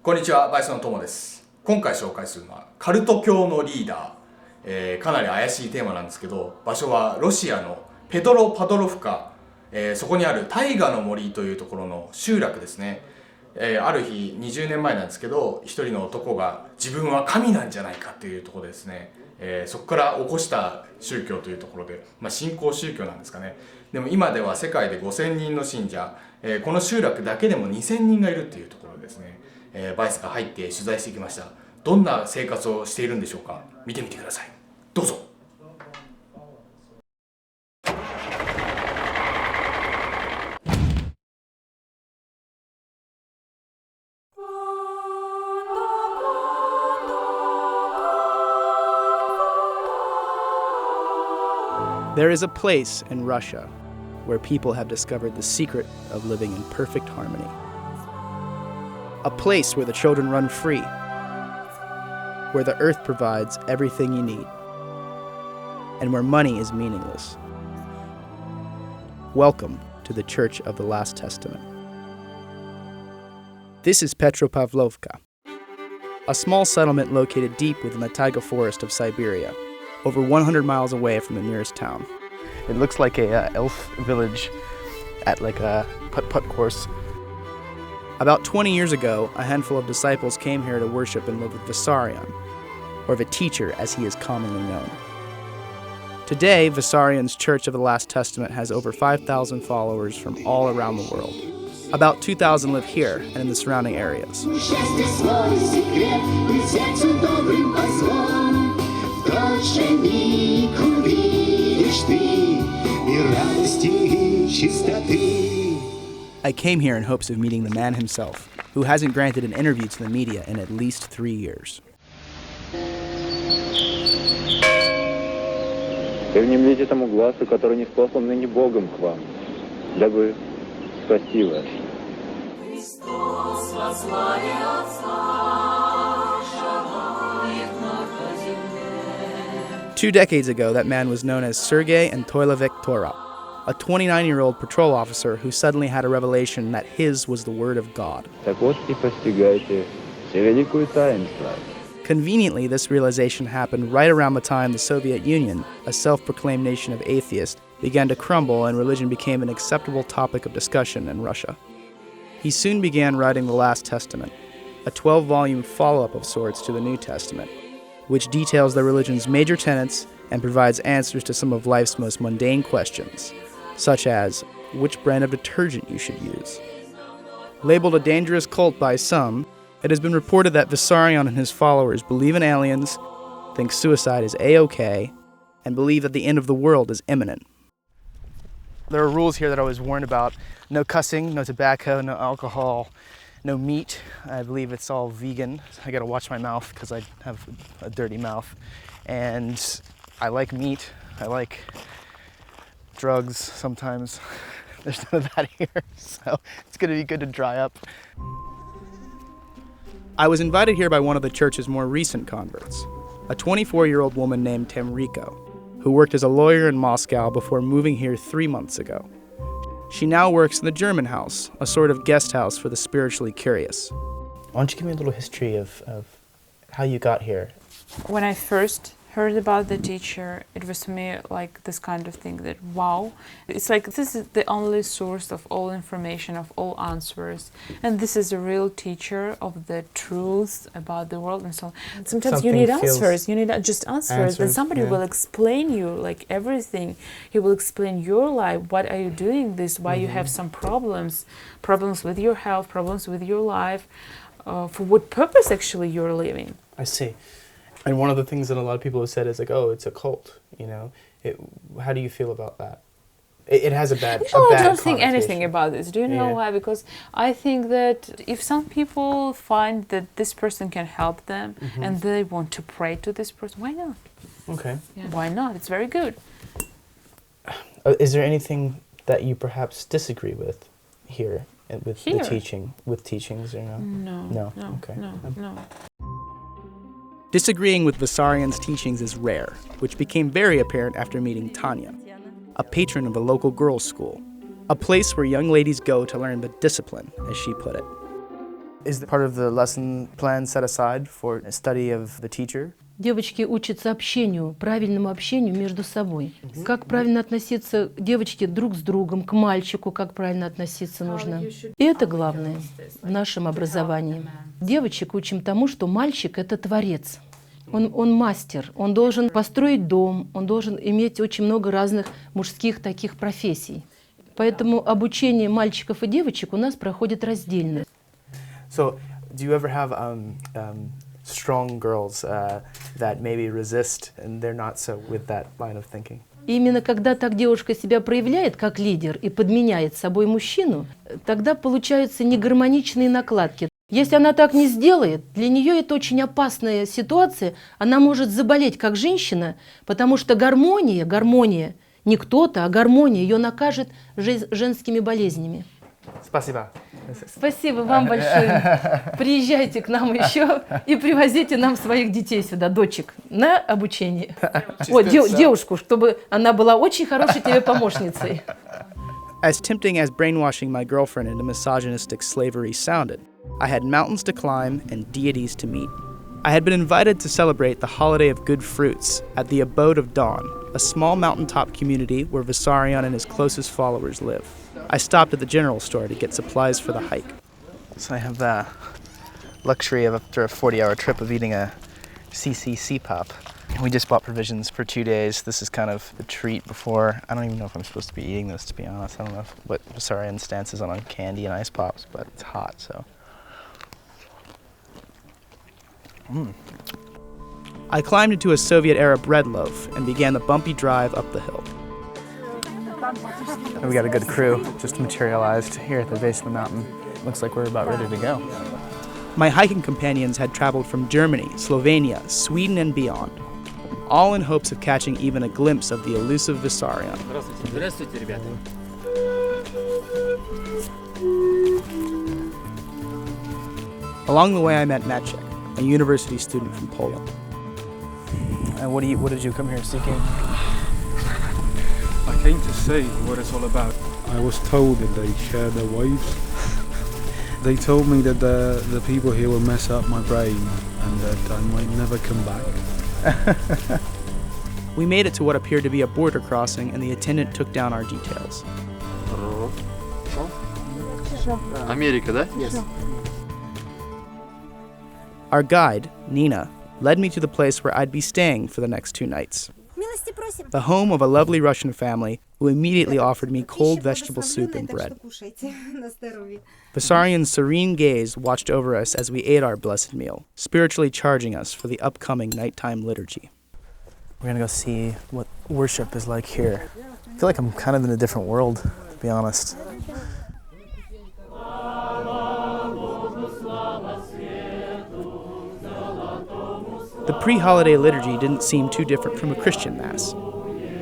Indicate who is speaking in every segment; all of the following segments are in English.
Speaker 1: こんにちは、バイソンのトモです。今回紹介するのはカルト教のリーダー、かなり怪しいテーマなんですけど、場所はロシアのペトロパブロフカ、そこにあるタイガの森というところの集落ですね。ある日20年前なんですけど、一人の男が自分は神なんじゃないかというところでですね、そこから起こした宗教というところで、新興宗教なんですかね。でも今では世界で5000人の信者、この集落だけでも2000人がいるっていうところですね。バイスが入って取材してきました。どんな生活をしているんでしょうか。見てみてください。どうぞ。
Speaker 2: There is a place in Russia where people have discovered the secret of living in perfect harmony. A place where the children run free, where the earth provides everything you need, and where money is meaningless. Welcome to the Church of the Last Testament. This is Petropavlovka, a small settlement located deep within the Taiga forest of Siberia, over 100 miles away from the nearest town. It looks like a elf village at like a putt-putt course. About 20 years ago, a handful of disciples came here to worship and live with Vissarion, or the teacher as he is commonly known. Today, Vissarion's Church of the Last Testament has over 5,000 followers from all around the world. About 2,000 live here and in the surrounding areas. I came here in hopes of meeting the man himself, who hasn't granted an interview to the media in at least 3 years.
Speaker 3: И внемлите тому глазу, который ниспослан ныне Богом к вам, дабы спасти вас.
Speaker 2: Two decades ago, that man was known as Sergei Antoilovich, a 29-year-old patrol officer who suddenly had a revelation that his was the word of God.
Speaker 3: Так вот и постигайте все великую таинство.
Speaker 2: Conveniently, this realization happened right around the time the Soviet Union, a self-proclaimed nation of atheists, began to crumble and religion became an acceptable topic of discussion in Russia. He soon began writing the Last Testament, a 12-volume follow-up of sorts to the New Testament, which details the religion's major tenets and provides answers to some of life's most mundane questions, such as which brand of detergent you should use. Labeled a dangerous cult by some, it has been reported that Vissarion and his followers believe in aliens, think suicide is A-OK, and believe that the end of the world is imminent. There are rules here that I was warned about. No cussing, no tobacco, no alcohol, no meat. I believe it's all vegan. I gotta watch my mouth because I have a dirty mouth. And I like meat. I like drugs sometimes. There's none of that here, so it's gonna be good to dry up. I was invited here by one of the church's more recent converts, a 24-year-old woman named Tamriko, who worked as a lawyer in Moscow before moving here 3 months ago. She now works in the German house, a sort of guest house for the spiritually curious. Why don't you give me a little history of how you got here?
Speaker 4: When I first heard about the teacher, it was for me like this kind of thing that, wow, it's like this is the only source of all information, of all answers, and this is a real teacher of the truth about the world and so on. Sometimes you need answers, you need just answers, and somebody will explain you like everything. He will explain your life, what are you doing this, why you have some problems with your health, problems with your life, for what purpose actually you're living.
Speaker 2: I see. And one of the things that a lot of people have said is like, oh, it's a cult, you know. How do you feel about that? It has a bad
Speaker 4: I don't think anything about this. Do you know why? Because I think that if some people find that this person can help them and they want to pray to this person, why not?
Speaker 2: Okay.
Speaker 4: Yeah. Why not? It's very good.
Speaker 2: Is there anything that you perhaps disagree with here with the teachings, or no?
Speaker 4: No.
Speaker 2: Okay.
Speaker 4: No.
Speaker 2: Disagreeing with Vissarion's teachings is rare, which became very apparent after meeting Tanya, a patron of a local girls' school, a place where young ladies go to learn the discipline, as she put it. Is part of the lesson plan set aside for a study of the teacher?
Speaker 5: Девочки учатся общению, правильному общению между собой. Как правильно относиться девочки друг с другом, к мальчику, как правильно относиться нужно. И это главное в нашем образовании. Девочек учим тому, что мальчик — это творец. Он мастер, он должен построить дом, он должен иметь очень много разных мужских таких профессий. Поэтому обучение мальчиков и девочек у нас проходит раздельно.
Speaker 2: So, do you ever have strong girls that maybe resist and they're not so with that line of thinking?
Speaker 5: И именно когда так девушка себя проявляет как лидер и подменяет собой мужчину, тогда получаются негармоничные накладки. Если она так не сделает, для нее это очень опасная ситуация. Она может заболеть как женщина, потому что гармония, не кто-то, а гармония ее накажет женскими болезнями.
Speaker 2: Спасибо.
Speaker 5: Спасибо вам большое. Приезжайте к нам еще и привозите нам своих детей сюда, дочек, на обучение. Девушку, чтобы она была очень хорошей тебе помощницей.
Speaker 2: As tempting as brainwashing my girlfriend into misogynistic slavery sounded, I had mountains to climb and deities to meet. I had been invited to celebrate the holiday of good fruits at the Abode of Dawn, a small mountaintop community where Vissarion and his closest followers live. I stopped at the general store to get supplies for the hike. So I have the luxury of, after a 40-hour trip, of eating a CCC pop. We just bought provisions for 2 days. This is kind of a treat before. I don't even know if I'm supposed to be eating this, to be honest. I don't know what Vissarion's stance is on candy and ice pops, but it's hot, so. I climbed into a Soviet-era bread loaf and began the bumpy drive up the hill. We got a good crew just materialized here at the base of the mountain. Looks like we're about ready to go. My hiking companions had traveled from Germany, Slovenia, Sweden, and beyond, all in hopes of catching even a glimpse of the elusive Vissarion.
Speaker 6: Здравствуйте, ребята.
Speaker 2: Along the way, I met Maciek, a university student from Poland. And what did you come here seeking?
Speaker 7: I came to see what it's all about. I was told that they share their wives. They told me that the people here will mess up my brain and that I might never come back.
Speaker 2: We made it to what appeared to be a border crossing, and the attendant took down our details.
Speaker 6: Америка, да?
Speaker 2: Yes. Our guide, Nina, led me to the place where I'd be staying for the next 2 nights. The home of a lovely Russian family who immediately offered me cold vegetable soup and bread. Vissarion's serene gaze watched over us as we ate our blessed meal, spiritually charging us for the upcoming nighttime liturgy. We're gonna go see what worship is like here. I feel like I'm kind of in a different world, to be honest. The pre-holiday liturgy didn't seem too different from a Christian mass,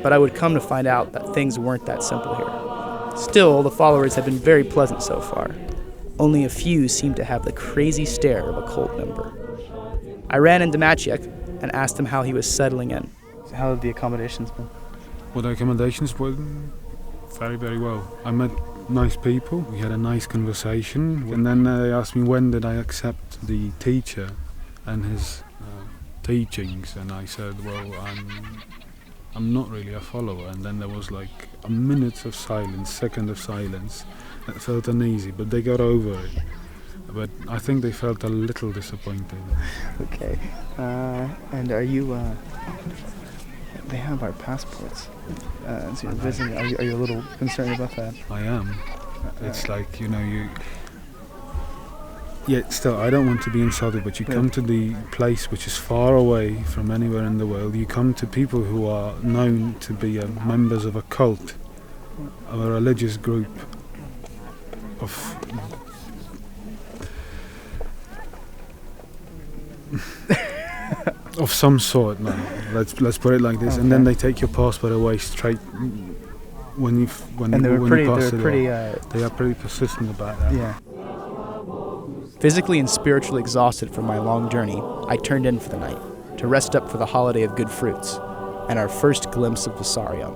Speaker 2: but I would come to find out that things weren't that simple here. Still, the followers have been very pleasant so far. Only a few seem to have the crazy stare of a cult member. I ran into Maciek and asked him how he was settling in. How have the accommodations been?
Speaker 7: Well, the accommodations were very, very well. I met nice people, we had a nice conversation, and then they asked me when did I accept the teacher and his teachings, and I said, well, I'm not really a follower. And then there was like a minute of silence, second of silence. That felt uneasy, but they got over it. But I think they felt a little disappointed.
Speaker 2: Okay. And are you, they have our passports. So you're visiting, are you a little concerned about that?
Speaker 7: I am. It's like, yeah, still, I don't want to be insulted, but you come to the place which is far away from anywhere in the world. You come to people who are known to be members of a cult, of a religious group, of some sort. No, let's put it like this. Okay. And then they take your passport away straight when you pass it. They are pretty persistent about that.
Speaker 2: Yeah. Physically and spiritually exhausted from my long journey, I turned in for the night to rest up for the holiday of good fruits and our first glimpse of Vissarion.